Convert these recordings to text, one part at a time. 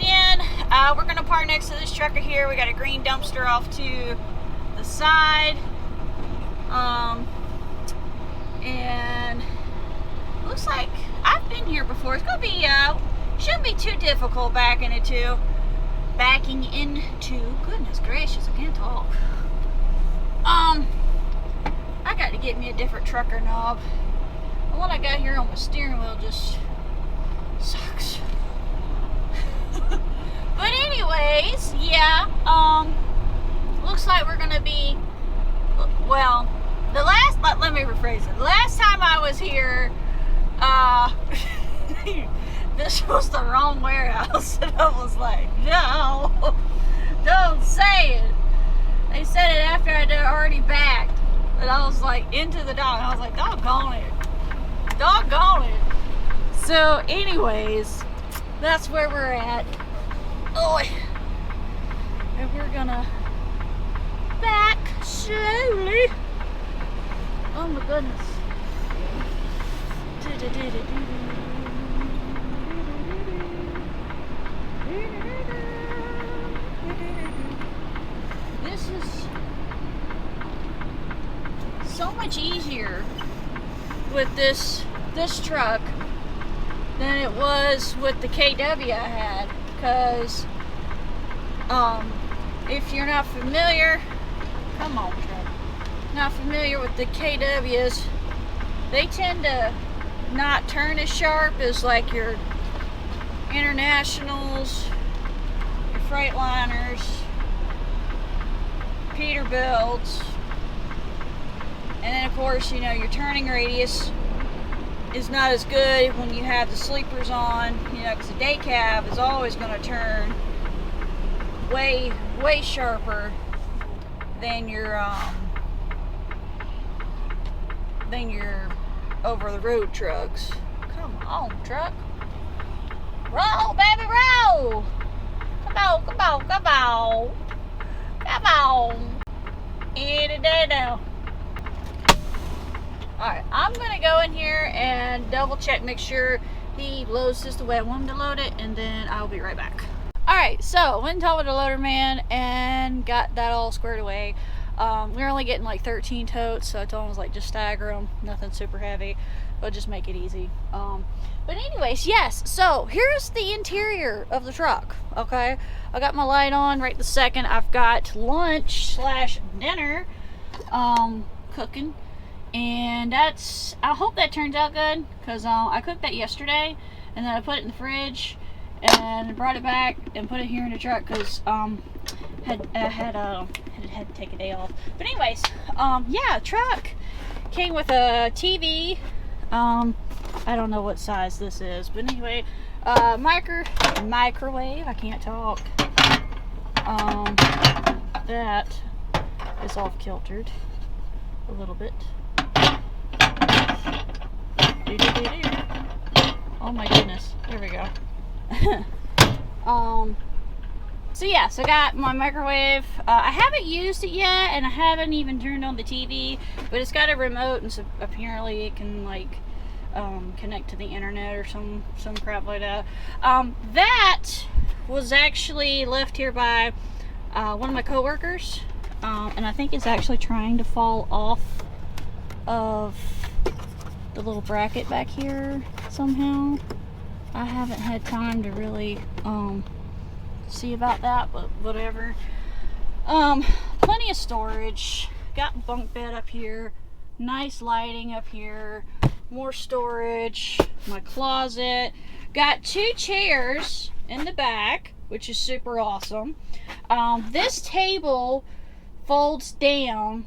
in. We're gonna park next to this trucker here. We got a green dumpster off to the side. And looks like I've been here before. It's gonna be shouldn't be too difficult backing into. Goodness gracious, I can't talk. I got to get me a different trucker knob. The one I got here on my steering wheel just sucks. But anyways, yeah, looks like we're gonna be, well, let me rephrase it. The last time I was here, this was the wrong warehouse, and I was like, no, don't say it. They said it after I'd already backed, and I was like, into the dog. I was like, doggone it. So anyways, that's where we're at. Oh, and we're gonna back slowly. Oh my goodness. This is so much easier with this truck than it was with the KW I had, because if you're not familiar, not familiar with the KWs, they tend to not turn as sharp as like your Internationals, your Freightliners, Peterbilts, and then of course, you know, your turning radius is not as good when you have the sleepers on, you know, because the day cab is always going to turn way sharper than your over the road trucks. Come on, truck. Roll, baby, roll. Come on. Any day now. Alright, I'm gonna go in here and double check, make sure he loads this the way I want him to load it, and then I'll be right back. Alright, so went and talked with the loader man and got that all squared away. We're only getting like 13 totes, so I told him, I was like, just stagger them, nothing super heavy, but just make it easy. But anyways, yes, so here's the interior of the truck, okay? I got my light on right this second. I've got lunch / dinner cooking, and I hope that turns out good, because I cooked that yesterday, and then I put it in the fridge, and brought it back and put it here in the truck, because had to take a day off. But anyways, yeah, truck came with a TV. I don't know what size this is, but anyway, microwave. I can't talk. That is off kiltered a little bit. Oh my goodness, here we go. So yeah, so I got my microwave. I haven't used it yet, and I haven't even turned on the TV, but it's got a remote, and so apparently it can like connect to the internet or some crap like that. That was actually left here by one of my coworkers, and I think it's actually trying to fall off of the little bracket back here somehow. I haven't had time to really see about that, but whatever. Plenty of storage. Got bunk bed up here, nice lighting up here, more storage, my closet. Got 2 chairs in the back, which is super awesome. This table folds down,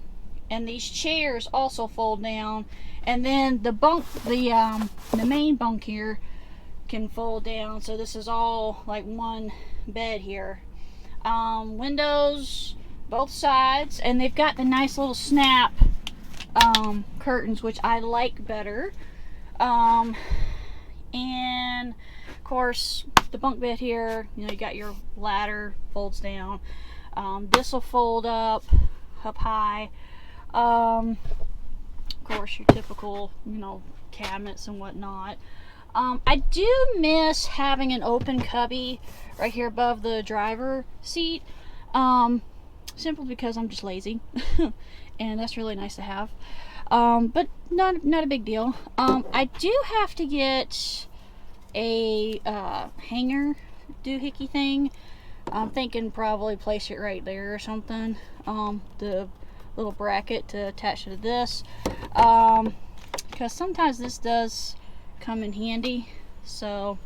and these chairs also fold down, and then the main bunk here can fold down, so this is all like one bed here. Windows both sides, and they've got the nice little snap curtains, which I like better. And of course the bunk bed here, you know, you got your ladder, folds down. This will fold up high. Of course your typical, you know, cabinets and whatnot. I do miss having an open cubby right here above the driver seat, simply because I'm just lazy, and that's really nice to have. But not a big deal. I do have to get a hanger doohickey thing. I'm thinking probably place it right there or something. The little bracket to attach to this, because sometimes this does come in handy. So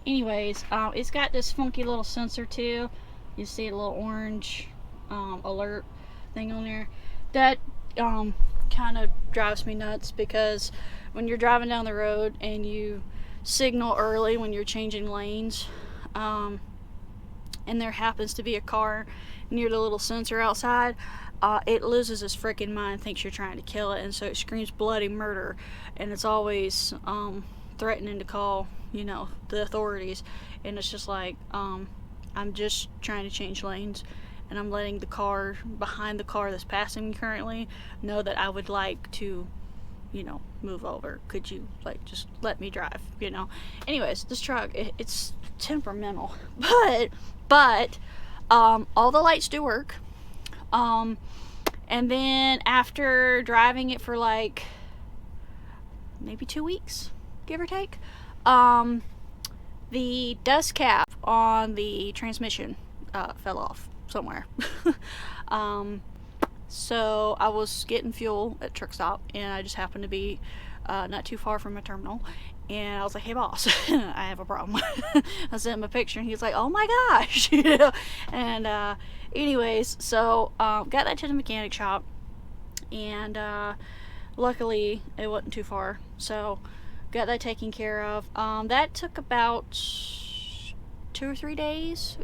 anyways, it's got this funky little sensor too. You see a little orange alert thing on there that kind of drives me nuts, because when you're driving down the road and you signal early when you're changing lanes, and there happens to be a car near the little sensor outside, it loses its freaking mind, thinks you're trying to kill it, and so it screams bloody murder, and it's always threatening to call, the authorities. And it's just like, I'm just trying to change lanes, and I'm letting the car behind the car that's passing me currently know that I would like to, move over. Could you just let me drive? Anyways, this truck, it's temperamental, but all the lights do work. And then after driving it for maybe 2 weeks, give or take, the dust cap on the transmission fell off somewhere. So I was getting fuel at truck stop, and I just happened to be not too far from a terminal, and I was like, "Hey boss, I have a problem." I sent him a picture, and he's like, "Oh my gosh." And anyways, so got that to the mechanic shop, and luckily it wasn't too far, so got that taken care of. That took about 2 or 3 days,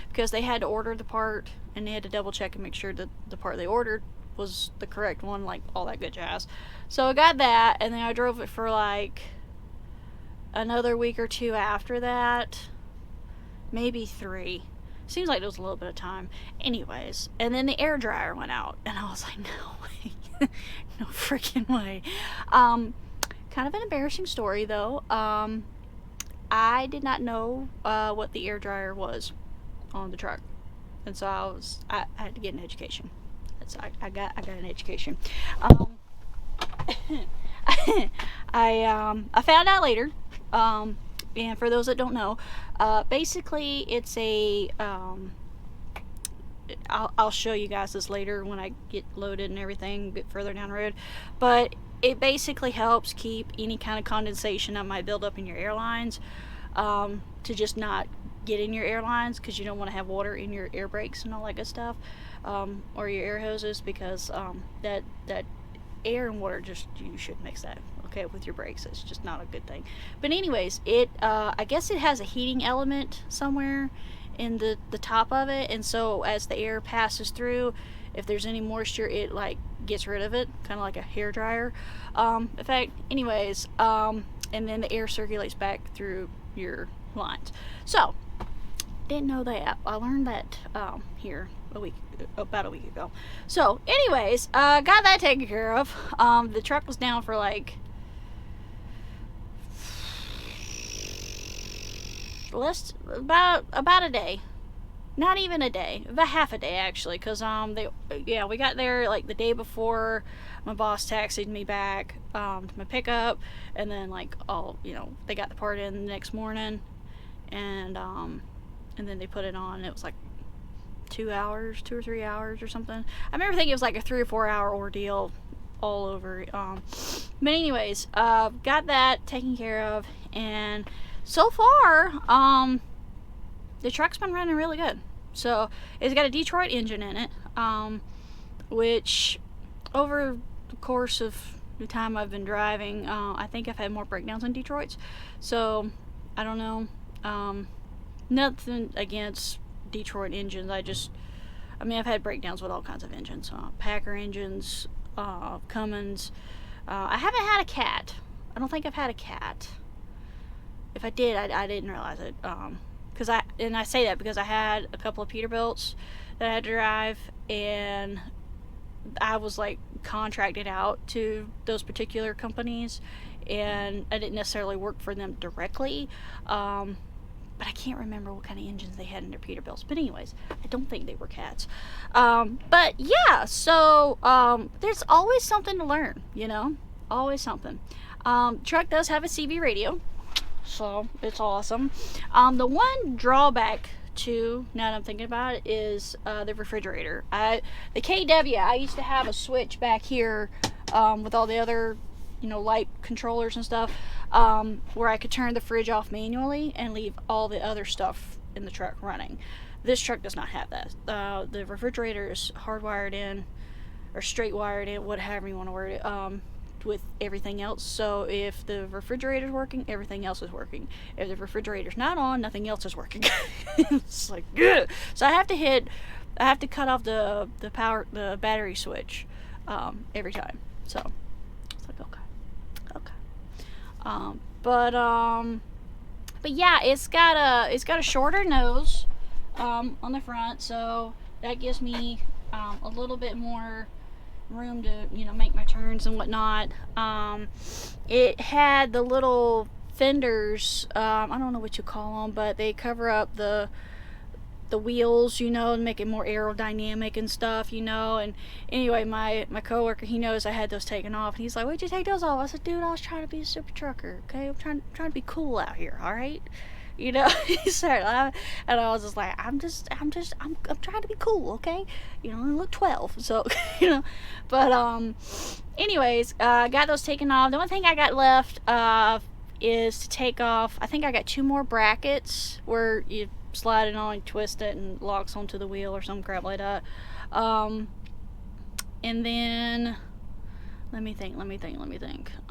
because they had to order the part, and they had to double check and make sure that the part they ordered was the correct one, all that good jazz. So I got that, and then I drove it for another week or 2 after that, maybe 3. Seems like it was a little bit of time. Anyways, and then the air dryer went out, and I was like, no way. No freaking way. Kind of an embarrassing story though. I did not know what the air dryer was on the truck, and so I had to get an education. I got an education. I found out later, and for those that don't know, basically it's a I'll show you guys this later when I get loaded and everything a bit further down the road, but it basically helps keep any kind of condensation that might build up in your airlines, to just not get in your airlines, because you don't want to have water in your air brakes and all that good stuff, or your air hoses, because that air and water, you shouldn't mix that, okay, with your brakes. It's just not a good thing. But anyways, it I guess it has a heating element somewhere in the top of it, and so as the air passes through, if there's any moisture, it gets rid of it, kind of like a hair dryer effect. Anyways, and then the air circulates back through your lines. So didn't know that. I learned that here about a week ago. So anyways, got that taken care of. The truck was down for about a day. Not even a day, about half a day actually, because we got there the day before my boss taxied me back to my pickup, and then they got the part in the next morning, and then they put it on, and it was 2 or 3 hours or something. I remember thinking it was a 3 or 4 hour ordeal all over. But anyways, got that taken care of, and so far the truck's been running really good. So it's got a Detroit engine in it, which over the course of the time I've been driving, I think I've had more breakdowns than Detroit's. So I don't know. Nothing against Detroit engines. I've had breakdowns with all kinds of engines. Packer engines, Cummins. I haven't had a Cat. I don't think I've had a Cat. If I did, I didn't realize it. I say that because I had a couple of Peterbilts that I had to drive, and I was contracted out to those particular companies, and I didn't necessarily work for them directly. But I can't remember what kind of engines they had in their Peterbilts. But anyways, I don't think they were cats. But yeah, so there's always something to learn, you know? Always something. Truck does have a CB radio, so it's awesome. The one drawback to, now that I'm thinking about it, is the refrigerator. The KW, I used to have a switch back here with all the other, you know, light controllers and stuff, where I could turn the fridge off manually and leave all the other stuff in the truck running. This truck does not have that. The refrigerator is hardwired in, or straight wired in, whatever you want to word it, with everything else. So if the refrigerator's working, everything else is working. If the refrigerator's not on, nothing else is working. It's like, ugh. So I have to cut off the battery switch every time. So it's like, okay. But yeah, it's got a shorter nose on the front, so that gives me a little bit more room to, you know, make my turns and whatnot. It had the little fenders, I don't know what you call them, but they cover up the wheels, you know, and make it more aerodynamic and stuff, you know. And anyway, my coworker, he knows I had those taken off, and he's like, "Why'd you take those off?" I said, "Dude, I was trying to be a super trucker, okay? I'm trying to be cool out here, all right?" You know. He said, and I was just like, I'm trying to be cool, okay? You know, I look 12, so you know. But anyways, got those taken off. The only thing I got left is to take off. I think I got 2 more brackets where you slide it on, twist it, and locks onto the wheel or some crap like that. And then let me think.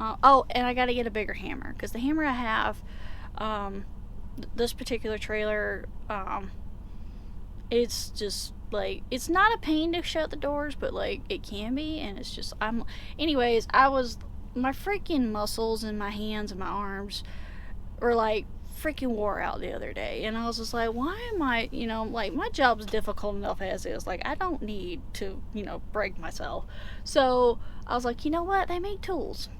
Oh, and I got to get a bigger hammer, because the hammer I have, this particular trailer, it's just like, it's not a pain to shut the doors, but like it can be, and it's just, anyways, my freaking muscles in my hands and my arms were like freaking wore out the other day, and I was just like, why am I, you know, like, my job's difficult enough as is, like, I don't need to, you know, break myself. So I was like, you know what, they make tools,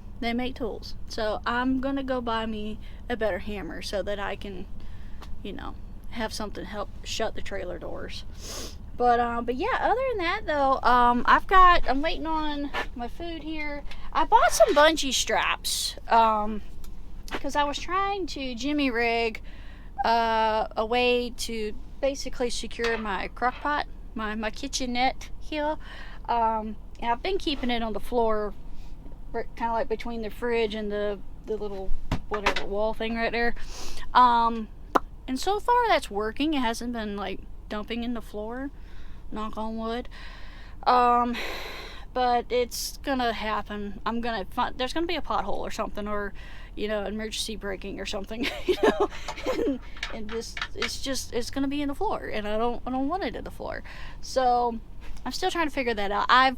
so I'm gonna go buy me a better hammer so that I can, you know, have something help shut the trailer doors. But yeah, other than that though, I'm waiting on my food here. I bought some bungee straps, because I was trying to jimmy rig a way to basically secure my crock pot, my kitchenette here. And I've been keeping it on the floor, kind of like between the fridge and the little whatever wall thing right there. And so far that's working. It hasn't been like dumping in the floor, knock on wood. But it's gonna happen. There's gonna be a pothole or something, or, you know, emergency braking or something, you know, and it's gonna be in the floor, and I don't want it in the floor. So I'm still trying to figure that out. I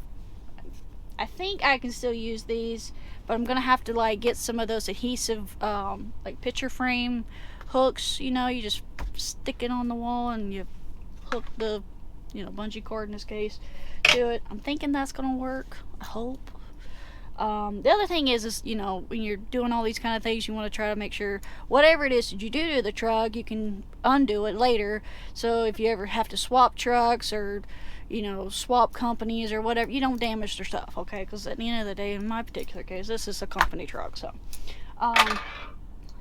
think I can still use these, but I'm gonna have to like get some of those adhesive like picture frame hooks, you know, you just stick it on the wall and you hook the, you know, bungee cord in this case to it. I'm thinking that's gonna work, I hope. The other thing is, you know, when you're doing all these kind of things, you want to try to make sure whatever it is that you do to the truck, you can undo it later. So if you ever have to swap trucks, or, you know, swap companies or whatever, you don't damage their stuff, okay? Because at the end of the day, in my particular case, this is a company truck, so.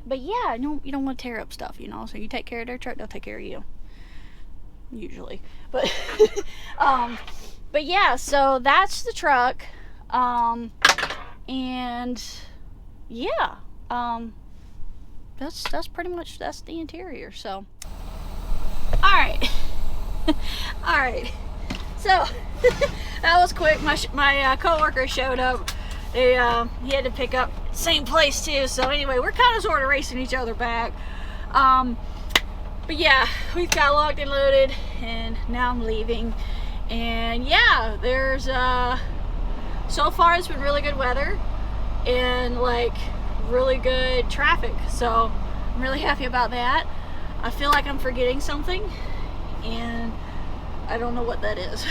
But yeah, you don't want to tear up stuff, you know. So you take care of their truck, they'll take care of you. Usually, but but yeah, so that's the truck. And yeah, that's pretty much, that's the interior. So all right. So that was quick. My coworker showed up. He had to pick up same place too. So anyway, we're kind of sort of racing each other back. But yeah, we've got locked and loaded, and now I'm leaving. And yeah, there's so far it's been really good weather and like really good traffic, so I'm really happy about that. I feel like I'm forgetting something, and I don't know what that is.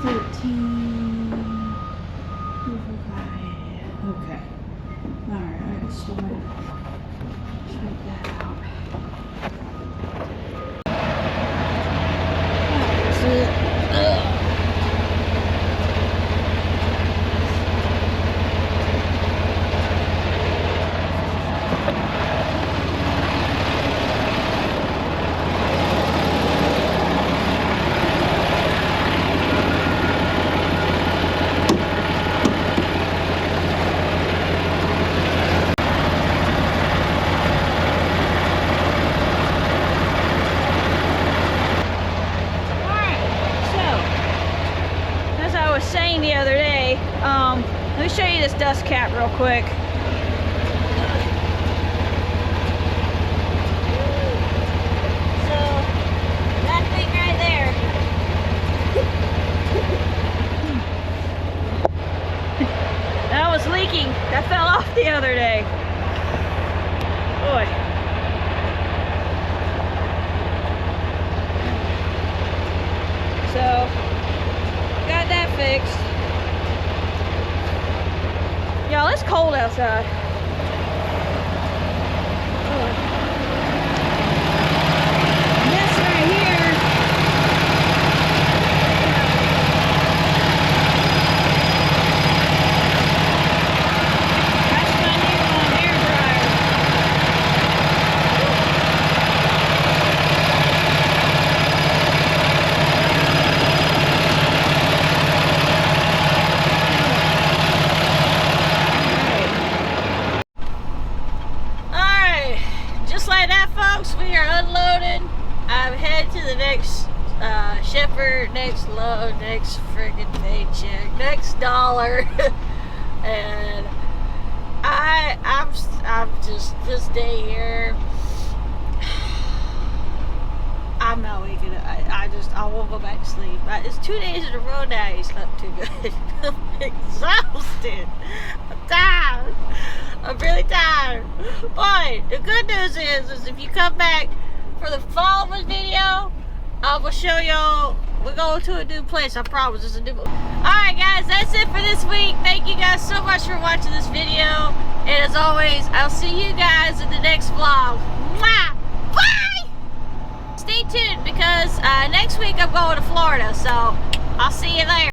13. Okay. Alright, I can still check that out. That's it. Ugh. Saying the other day, let me show you this dust cap real quick. So that thing right there, that was leaking. That fell off the other day. Boy. So got that fixed. Y'all, it's cold outside. This right here. That's my new air dryer. We are unloaded. I'm headed to the next shipper, next load, next friggin' paycheck, next dollar, and I'm just this day here. I'm not waking up. I won't go back to sleep. It's 2 days in a row now. I slept too good. I'm exhausted. I'm tired. I'm really tired. But the good news is if you come back for the following video, I will show y'all. We're going to a new place. I promise. It's a new. Alright guys, that's it for this week. Thank you guys so much for watching this video. And as always, I'll see you guys in the next vlog. Mwah! Bye! Stay tuned because next week I'm going to Florida. So I'll see you there.